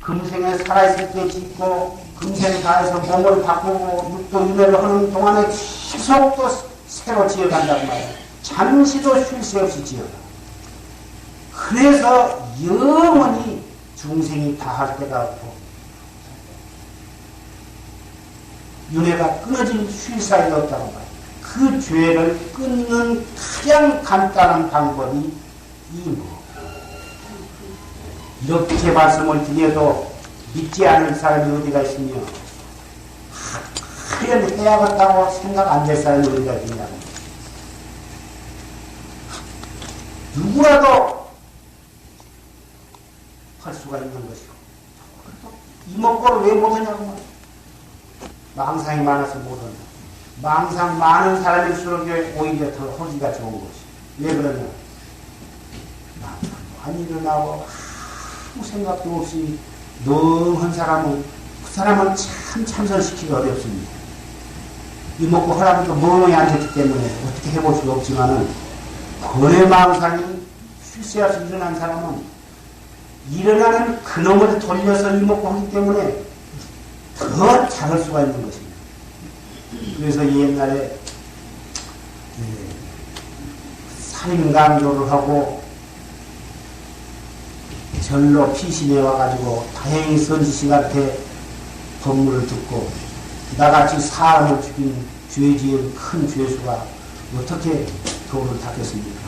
금생에 살아있을 때 짓고 금생 다해서 몸을 바꾸고 육도 윤회를 하는 동안에 계속 또 새로 지어간단 말이야. 잠시도 쉴 새 없이 지어가. 그래서 영원히 중생이 다할 때가 없고 윤회가 끊어질 쉴 사이가 없다고 말이야. 그 죄를 끊는 가장 간단한 방법이 이뭐 이렇게 말씀을 드려도 믿지 않을 사람이 어디가 있으며 하연 해야겠다고 생각 안 될 사람이 어디가 있느냐. 누구라도 할 수가 있는 것이고 이목구를 왜 못하냐고 말이야. 망상이 많아서 못한다. 망상 많은 사람일수록 오히려 더 하기가 좋은 것이. 왜 그러냐. 망상도 안 일어나고 아무 생각도 없이 멍한 사람은 그 사람은 참 참선시키기 어렵습니다. 이먹고 하라니까 멍하니 앉았기 때문에 어떻게 해볼 수가 없지만은 번외 망상이 쉴 새 없이 일어난 사람은 일어나는 그놈을 돌려서 이먹고 하기 때문에 더 잘할 수가 있는 것입니다. 그래서 옛날에 살인강조를 하고 절로 피신해 와가지고 다행히 선지식한테 법문을 듣고 나같이 사람을 죽인 죄 지은 큰 죄수가 어떻게 도를 닦겠습니까?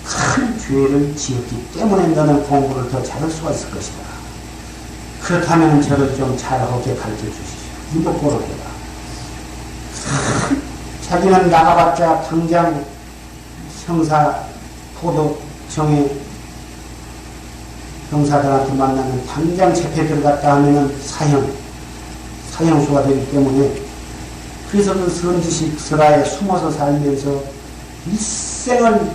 큰 죄를 지었기 때문에 너는 공부를 더 잘할 수가 있을 것이다. 그렇다면 저를 좀 잘하게 가르쳐 주시오. 이목고를 해라. 자기는 나가봤자 당장 형사, 포도, 정의 형사들한테 만나면 당장 재패 들어갔다 하면은 사형수가 되기 때문에 그래서 그 선지식 설화에 숨어서 살면서 일생을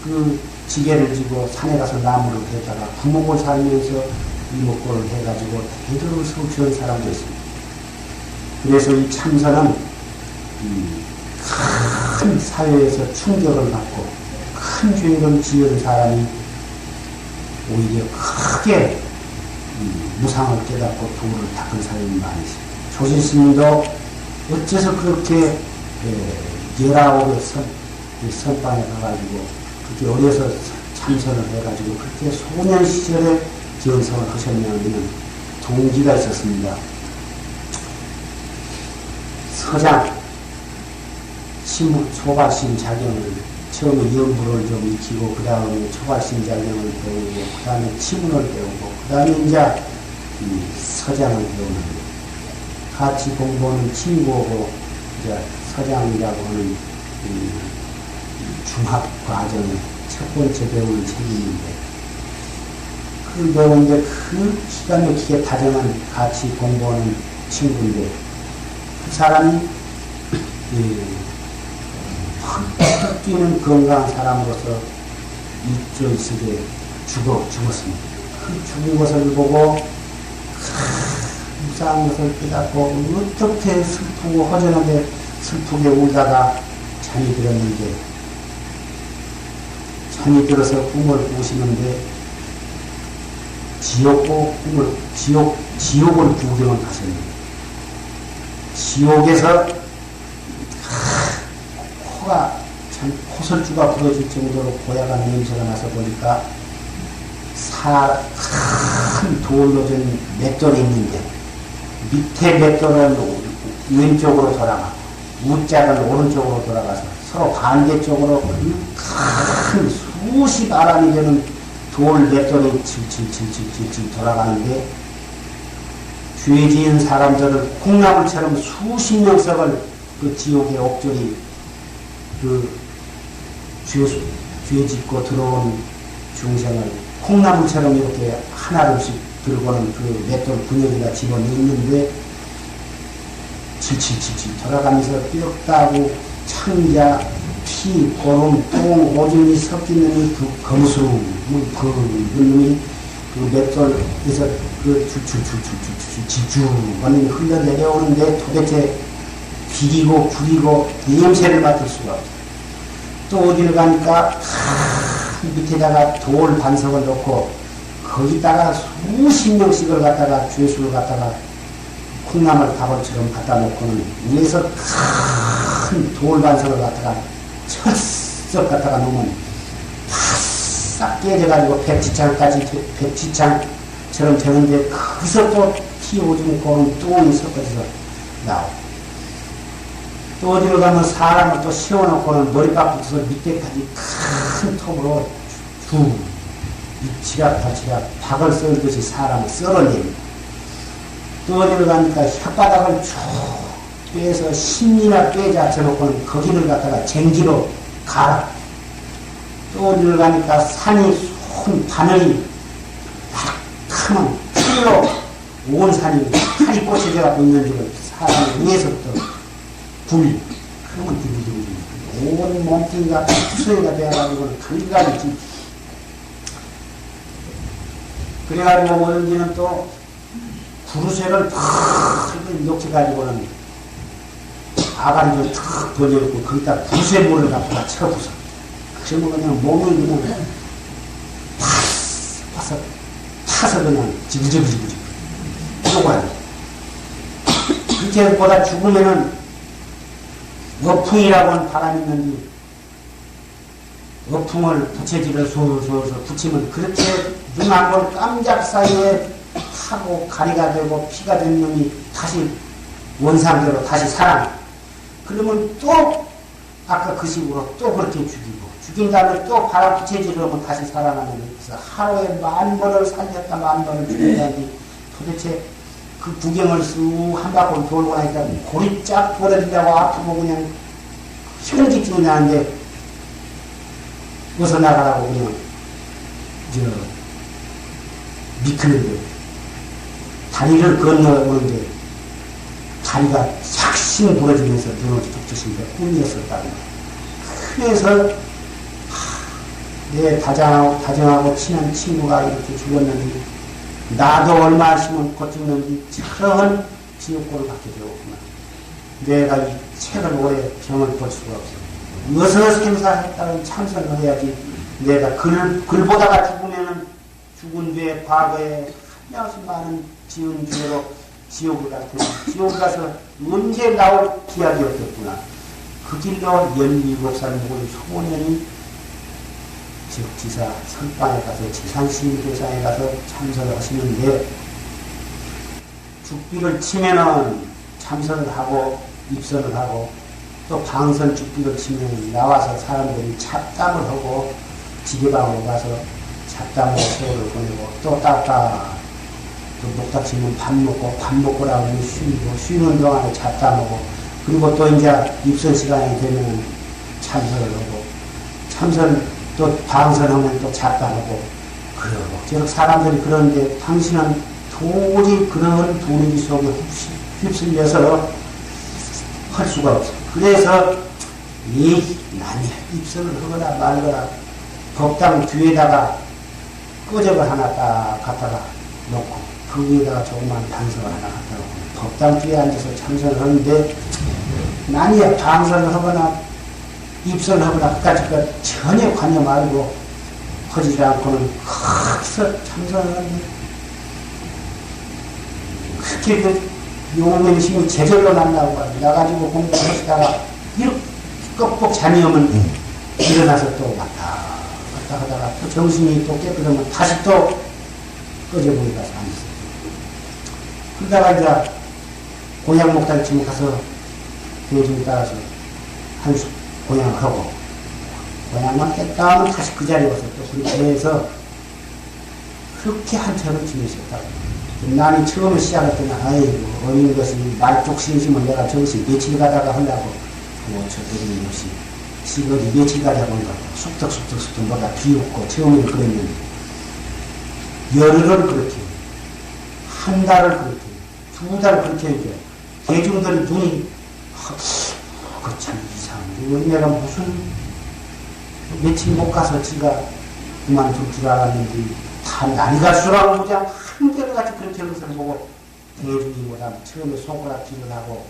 그 지게를 지고 산에 가서 나무를 베다가 구멍을 살면서 이목구를 해가지고 대대로 성취한 사람도 있습니다. 그래서 이 참선은 큰 사회에서 충격을 받고 큰 죄를 지은 사람이 오히려 크게 무상을 깨닫고 도를 닦은 사람이 많이 있습니다. 조실스님도 어째서 그렇게 19의 선방에 가가지고 그렇게 어려서 참선을 해가지고 그렇게 소년 시절에 견성을 하셨냐면 동기가 있었습니다. 서장, 초발심 자경을 처음에 연부를 좀 익히고 그 다음에 초발심 자경을 배우고 그 다음에 치문을 배우고 그 다음에 이제 서장을 배우는데 같이 공부하는 친구하고 이제 서장이라고 하는 중학 과정의 첫 번째 배우는 책임인데 그 배우는데 그 기가 막히게 다정한 같이 공부하는 친구인데 그 사람이 팍 뛰는 건강한 사람으로서 일조일석에 죽었습니다. 그 죽은 것을 보고 무사한 것을 깨닫고 어떻게 슬프고 허전하게 슬프게 울다가 잠이 들었는데 잠이 들어서 꿈을 꾸시는데 지옥을 구경을 하셨습니다. 지옥에서 코가 참 코설주가 부러질 정도로 고약한 냄새가 나서 보니까 큰 돌로 된 맷돌이 있는데 밑에 맷돌은 왼쪽으로 돌아가고 우짝은 오른쪽으로 돌아가서 서로 반대쪽으로 큰 수십 아람이 되는 돌 맷돌이 질질질질질 돌아가는데 죄 지은 사람들을 콩나물처럼 수십 명석을 그 지옥의 옥졸이 그 죄 짓고 들어온 중생을 콩나물처럼 이렇게 하나씩 들고는 그 맷돌 분열이가 집어넣는데 질질질질 돌아가면서 뼈다고 창자, 피, 고름, 똥, 오줌이 섞이는 그 검수로 그 놈이 그 맷돌에서 그 지주만이 흘러내려오는데 도대체 비리고 구리고 냄새를 맡을 수가 없어요. 또 어디를 가니까 밑에다가 돌 반석을 놓고 거기다가 수십 명씩을 갖다가 죄수를 갖다가 콩나물 다발처럼 갖다 놓고는 위에서 큰 돌반석을 갖다가 철썩 갖다가 놓으면 싹 깨져가지고 백지창처럼 되는데 거기서 또 피 오줌 고는 똥이 섞어져서 나오고 또 어디로 가면 사람을 또 세워놓고는 머리박부터 밑에까지 큰 톱으로 지략 박을 썰듯이 사람을 썰어냅니다. 또 어디로 가니까 혓바닥을 쭉 빼서 10이나 빼자 쳐놓고는 거기를 갖다가 쟁기로 갈아. 또 어디로 가니까 산이 손 바늘이 약하면 풀로 온 산이 칼이 꽂혀져가고 있는 줄을 사람 위에서부터 불. 그러면 온 몸뚱이가 투성이가 되어가지고는 간간히 그래가지고 뭐든지는 또 구루쇠를 탁 녹여가지고는 아가리를 탁 돌려놓고 거기다 구쇠물을 갖다가 쳐부숴. 그러면 그냥 몸을 그냥 파서 그냥 지그지그지그지 쪼가야 돼. 그렇게 보다 죽으면은 어풍이라고 하는 바람이 있는데 어풍을 부채질을 솔솔솔 붙이면 그렇게 눈 한 번 깜짝 사이에 타고 가리가 되고 피가 된 놈이 다시 원상대로 다시 살아. 그러면 또 아까 그 식으로 또 그렇게 죽인 다음에 또 바람 부채질을 하면 다시 살아나는 거예요. 하루에 10,000번을 살렸다 10,000번을 죽인다니 도대체 그 구경을 쑥 한 바퀴 돌고 나니까 골이 쫙 벌어지려고 아프고 그냥 현직증이 나는데 어서 나가라고 그냥 미끄는데 다리를 건너오는데 다리가 삭신 부러지면서 눈을 툭툭신데 꿈이었었다는 거예요. 그래서 내 다정하고 친한 친구가 이렇게 죽었는데 나도 얼마 있으면 곧 죽는지 저런 지옥골을 받게 되었구나. 내가 이 책을 오래 병을 볼 수가 없어. 어서 생사했다는 참선을 해야지. 내가 글 보다가 죽으면은 죽은 뒤에 과거에 한량수 많은 지은 죄로 지옥을 가서 언제 나올 기약이 없겠구나. 그 길로 17살 먹은 소년이 지사 선방에 가서 지산신교사에 가서 참선을 하시는데 죽비를 치면은 참선을 하고 입선을 하고 또 방선 죽비를 치면 나와서 사람들이 잡담을 하고 지게방으로 가서 잡담으로 세월을 보내고 또 닦아 또 목닥치면 밥 먹고 나오면 쉬는 동안에 잡담하고 그리고 또 이제 입선 시간이 되면 참선을 하고 참선 또 방선하면 또 잡담하고 그러고 저렇게 사람들이 그러는데 당신은 도저히 그런 분위기 속에 휩쓸려서 할 수가 없어. 그래서 난이 입선을 하거나 말거나 법당 뒤에다가 끄적을 하나 딱 갖다가 놓고 그 위에다가 조그만 반석을 하나 갖다 놓고 법당 뒤에 앉아서 참선을 하는데 난이 방선을 하거나 입선을 하거나 그까짓 전혀 관여 말고 하지 않고는 거기서 참선을 하는데 그렇게 그 용맹심이 제절로 난다고 나가지고 공부하시다가 이렇게 꺽뻑 잠이 오면 일어나서 또 왔다 하다가 또 정신이 또 깨끗하면 다시 또 꺼져버리고 가서 앉았어요. 그러다가 이제 고향 목단쯤 가서 대중에 따라서 한수 고향을 하고 고향만 했다 하면 다시 그 자리에 와서 또 그렇게 해서 그렇게 한참을 지내셨다고. 나는 처음에 시작할 때는 아이고 어린 것이 말뚝 심심을 내가 저것이 며칠 가다가 하려고 저들이 역시 시골이 며칠 가다가 한다고 숙덕 뭐가 비웃고 처음에는 그랬는데 열흘을 그렇게 한 달을 그렇게 2달 그렇게 해야 대중들이 눈이 그거 참 이상한데 내가 무슨 며칠 못 가서 지가 그만둘 줄 알았는데 다 날이 갈수록 무장 한결같이 그렇게 하는 것을 보고 대중이보다 처음에 손가락질을 하고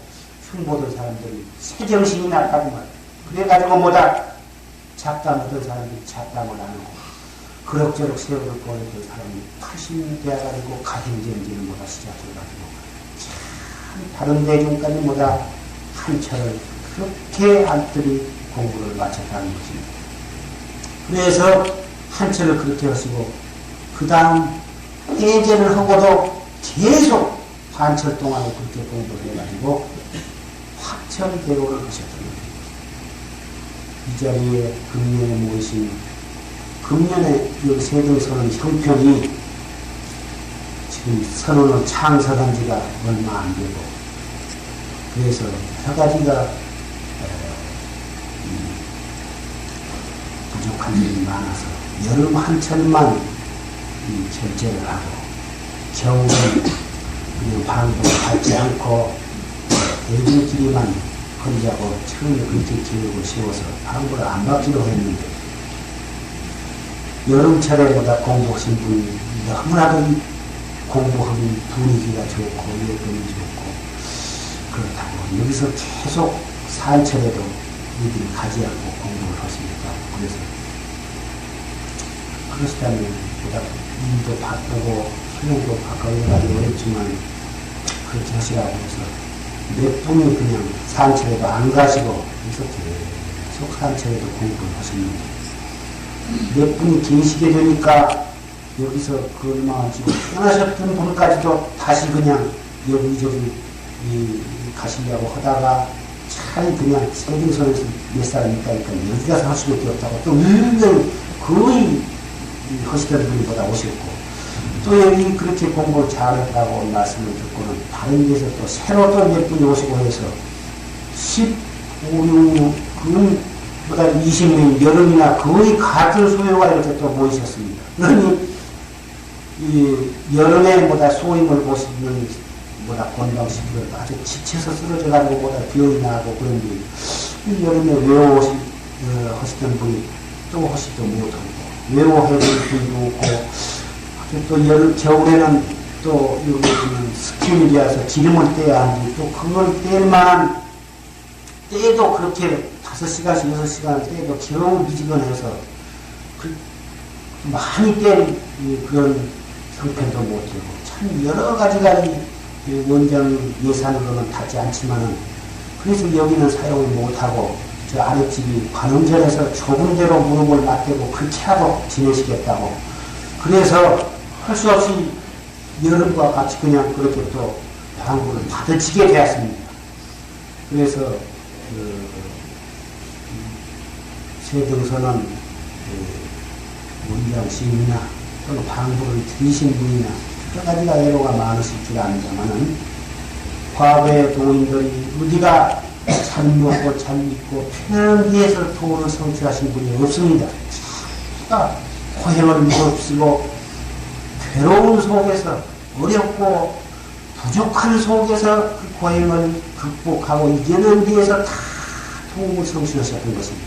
흉보던 사람들이 새정신이 났다고 말이야. 그래가지고 잡담하던 사람들이 잡담을 안 하고 그럭저럭 세월을 보냈던 사람이 80이 되어가지고 가정전쟁을 뭐다 시작해가지고 참 다른 대중까지 뭐다 한철을 그렇게 알뜰히 공부를 마쳤다는 것입니다. 그래서 한철을 그렇게 하시고 그 다음 해제를 하고도 계속 반철 동안에 그렇게 공부를 해가지고 확철대오를 하셨던 겁니다. 이 자리에 금년에 모이신 금년에 이 세등선언 형편이 지금 선언을 창설한 지가 얼마 안 되고 그래서 여러 가지가 부족한 점이 많아서 여름 한철만 결제를 하고 겨울은 그냥 방법을 받지 않고 대중끼리만 하자고 처음에 그렇게 계획을 세워서 방법을 안 받기로 했는데 여름철에보다 공부하신 분이 너무나도 공부하는 분위기가 좋고 여건이 좋고 그렇다고 여기서 계속 사일철에도 이들이 가지 않고 공부를 하십니까? 그래서 그렇다면 보다 일도 바쁘고 수능도 바꿔 여러 가지 어렵지만 그렇게 하시라고 해서 몇 분이 그냥 산철에도 안 가시고 그래서 계속 산철에도 공부를 하셨는데 몇 분이 계시게 되니까 여기서 그 얼마 지금 떠나셨던 분까지도 다시 그냥 여기저기 가시려고 하다가 차라리 그냥 세등선에서 몇 사람 있다니까 여기 가서 할 수밖에 없다고 또 일일이 거의 하시던 분보다 오셨고 또 여기 그렇게 공부를 잘했다고 말씀을 듣고는 다른 데서 또 새로 또 몇 분이 오시고 해서 15, 16, 그보다 20년 여름이나 거의 같은 수요가 이렇게 또 모이셨습니다. 그러니 이 여름에 보다 소임을 보시는 보다 권방시키고 아주 지쳐서 쓰러져 가지고 보다 병이 나고 그런데 여름에 하시던 분이 또 하시도 못하고 외워해야 될 분도 없고 또 겨울에는 또 여기는 스팀이라서 기름을 떼야 하는데 또 그걸 뗄 만한 때도 그렇게 5시간씩 6시간을 떼도 겨우 미지근해서 많이 뗀 그런 형편도 못되고 참 여러 가지가 원장 예산으로는 닿지 않지만은 그래서 여기는 사용을 못하고 저 아랫집이 관음전에서 좁은 데로 무릎을 맞대고 그렇게 하고 지내시겠다고 그래서 할 수 없이 여름과 같이 그냥 그렇게 또 방구를 받아치게 되었습니다. 그래서 세등선은 원장 시인이나 또는 방구를 들이신 분이나 여러 가지가 애로가 많으실 줄 압니다만은 과거의 도인들이 어디가 잘 먹고 잘 입고 편안한 데에서 도를 성취하신 분이 없습니다. 고행을 무릅쓰고 괴로운 속에서 어렵고 부족한 속에서 그 고행을 극복하고 이겨낸 데에서 다 도움을 성취하셨던 것입니다.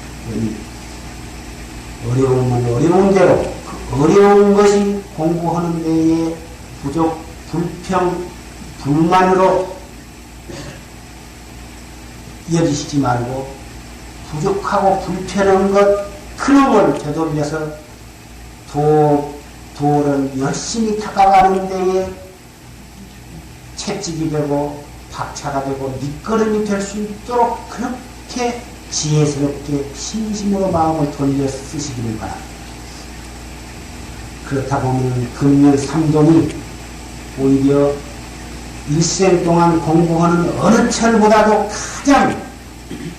어려움은 어려운 대로 그 어려운 것이 공부하는 데에 부족, 불평, 불만으로 여기시지 말고 부족하고 불편한 것 그놈을 되돌려서 도를 열심히 다가가는 데에 채찍이 되고 박차가 되고 밑거름이 될 수 있도록 그렇게 지혜스럽게 심심으로 마음을 돌려 쓰시기를 바랍니다. 그렇다 보면 금년 3돈이 오히려 일생 동안 공부하는 어느 철보다도 가장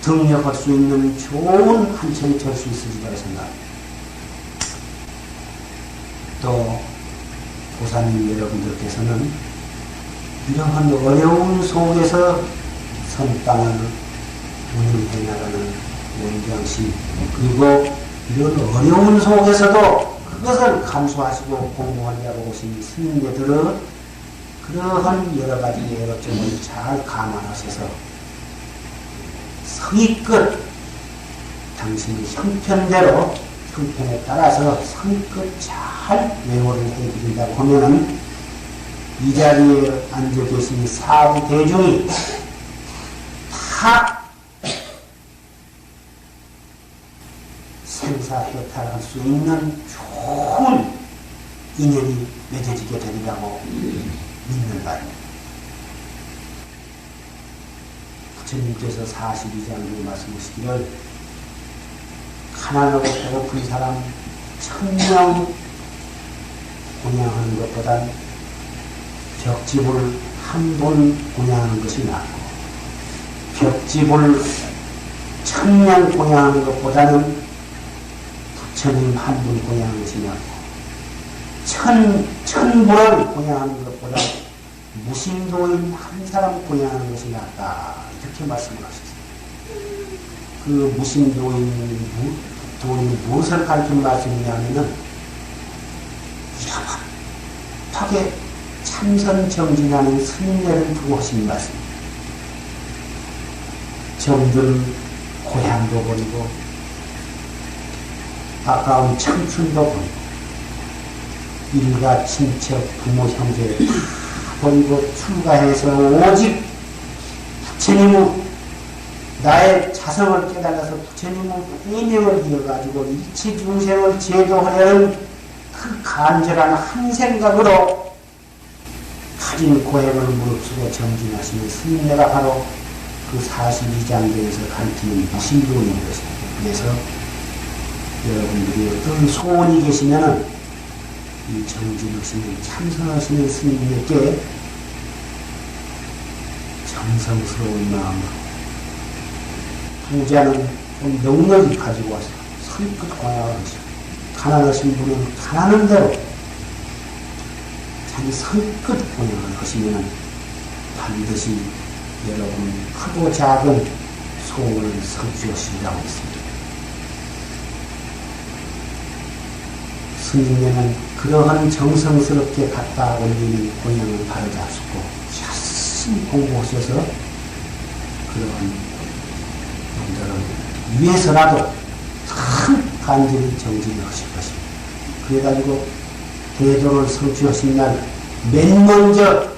등력할 수 있는 좋은 한철이 될 수 있으리라 생각합니다. 또 보살님 여러분들께서는 이러한 어려움 속에서 선땅을 운영해 나가는 원장씨 그리고 이런 어려운 속에서도 그것을 감수하시고 공부하려고 오신 스님네들은 그러한 여러 가지 여러점을 잘 감안하셔서 성의껏 당신의 형편대로 형편에 따라서 성의껏 잘 외모를 해드린다고 하면은 이 자리에 앉아 계신 사부 대중이 다 생사해탈할 수 있는 좋은 인연이 맺어지게 되리라고 믿는 바입니다. 부처님께서 42장에 말씀하시기를 가난하고 배고픈 사람 1000명 공양하는 것보다 벽집을 한 번 공양하는 것이 낫고 벽집을 1000명 공양하는 것보다는 부처님 한 분 공양하는 것이 낫고 천불을 공양하는 것보다 무심도인 한 사람 공양하는 것이 낫다. 이렇게 말씀을 하셨어요. 그 무심도인이 무엇을 가르친 말씀이냐면은 이렇게 참선정진하는 스님네를 두고 하신 말씀입니다. 점점 고향도 버리고 아까운 청춘도 버리고 일가 친척 부모 형제 다 버리고 출가해서 오직 부처님의 나의 자성을 깨달아서 부처님의 해명을 이어가지고 일체 중생을 제도하려는 그 간절한 한 생각으로 가진 고행을 무릅쓰고 정진하시는 스님네가 바로 그 42장경에서 가르치는 무심도인 것입니다. 그래서 여러분들이 어떤 소원이 계시면은 이 정진하시는 참선하시는 스님에게 정성스러운 마음으로 부자는 좀 넉넉히 가지고 와서 선뜻 공양을 하시고 가난하신 분은 가난한 대로 자기 선뜻 공양을 하시면 반드시 여러분 크고 작은 소원을 성취하시리라고 했습니다. 스님네는 그러한 정성스럽게 갖다 올리는 공양을 바로잡수고 열심히 공부하셔서 그러한 분들을 위해서라도 큰 간절히 정진을 하실 것입니다. 그래가지고 대도를 성취하신 날 맨 먼저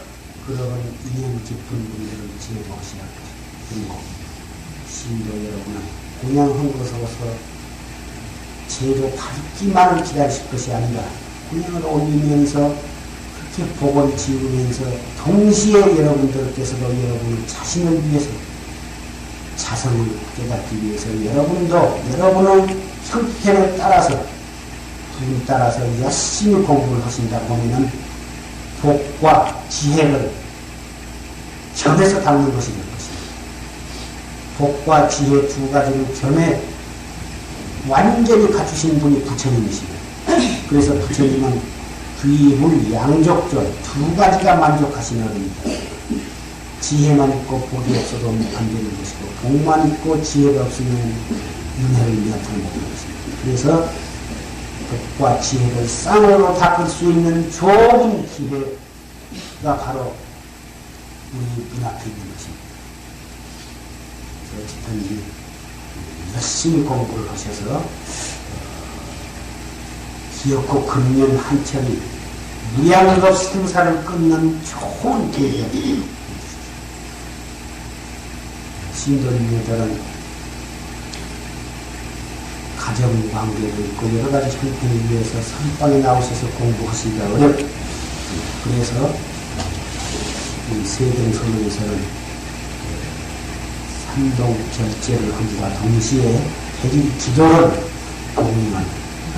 그러한 인연 깊은 분들을 제보하시라. 그리고 신도 여러분은 공양한 것으로서 제도 받기만을 기다리실 것이 아니라 공양을 올리면서 그렇게 복을 지으면서 동시에 여러분들께서도 여러분 자신을 위해서 자성을 깨닫기 위해서 여러분도 여러분의 형편에 따라서 분에 따라서 열심히 공부를 하신다 보면은 복과 지혜를 겸해서 닦는 것이 될 것입니다. 복과 지혜 두 가지를 겸해 완전히 갖추신 분이 부처님이시고 그래서 부처님은 귀불 양족존 두 가지가 만족하시는 지혜만 있고 복이 없어도 안 되는 것이고 복만 있고 지혜가 없으면 윤회를 미약하는 것입니다. 그래서 복과 지혜를 쌍으로 닦을 수 있는 좋은 기회가 바로 우리 눈앞에 있는 것입니다. 어쨌든 열심히 공부를 하셔서 기억고 금년 한철이 무양겁 생사를 끊는 좋은 기회가 됩니다. 신도님들은 가정관계도 있고 여러가지 형편을 위해서 선방에 나오셔서 공부하시기가 어렵고 그래서 이 세등선언에서는 삼동 결제를 함과 동시에 해질 기도를 공유만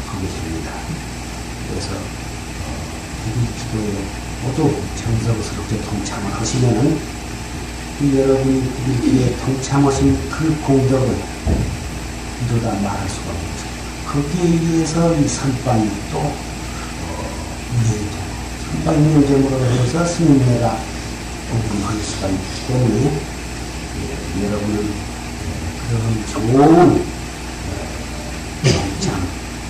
하게 됩니다. 그래서 해질 기도에 모두 정성스럽게 동참을 하시면은 여러분이 이렇게 동참하신 그 공덕을 이루다 말할 수가 없죠. 거기에 의해서 이 선방이 또 운영이 되고 선방 운영됨으로 해서 스님네가 공부할 수가 있기 때문에 여러분은 그런 좋은 동참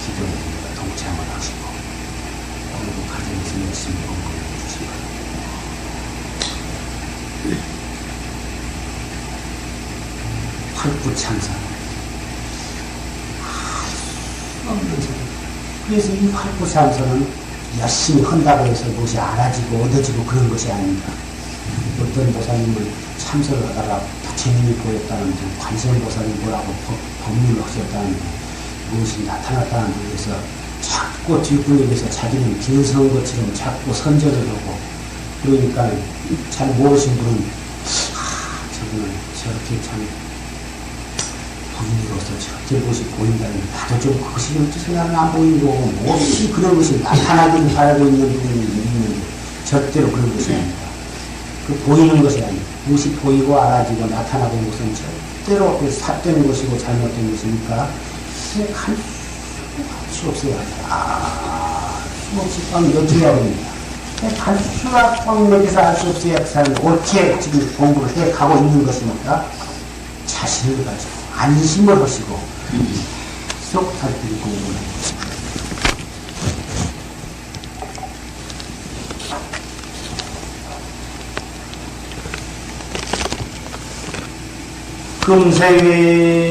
기도에 동참을 하시고 오늘 가정에서 열심히 공부해 주시기 바랍니다. 활구참사 그래서 이 활구참선은 열심히 한다고 해서 무엇이 알아지고 얻어지고 그런 것이 아닙니다. 어떤 보살님은 참선을 하다가 부처님이 보였다는데 관세음보살이 뭐라고 법문을 하셨다는데 무엇이 나타났다는 데에서 자꾸 뒷분위기에서 자기는 빈서인 것처럼 자꾸 선전을 하고, 그러니까 잘 모르신 분은, 저분은 저렇게 참, 부인으로서 저렇게 것이 보인다는, 나도 좀 그것이 어째서 나는 안 보이고, 몹시 그런 것이 나타나기를 바라고 있는 분이 있는데, 절대로 그런 것이 아닙니다. 그 보이는 것이 아닙니다. 무엇이 보이고 알아지고 나타나고 있는 것은 절대로 그 삿된 것이고 잘못된 것이니까, 할 수 없어요. 수없이 꽉 맥혀야 됩니다. 갈 수가 꽉 맥혀서 알 수 없어야 그 사람이 옳게 지금 공부를 해 가고 있는 것이니까 자신을 가지고 안심을 하시고 계속 살피고 공부를 해요. 금생에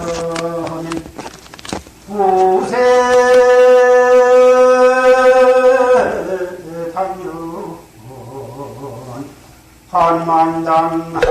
종사하는 구세 단연 한만당하랴.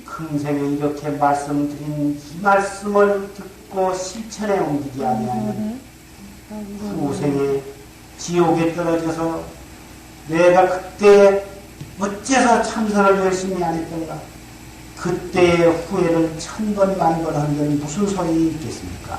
금생에 이렇게 말씀드린 이 말씀을 듣고 실천에 옮기지 아니하면 후생에 지옥에 떨어져서 내가 그때 어째서 참선을 열심히 안 했던가, 그때의 후회를 1000번 만번 한들 무슨 소용이 있겠습니까?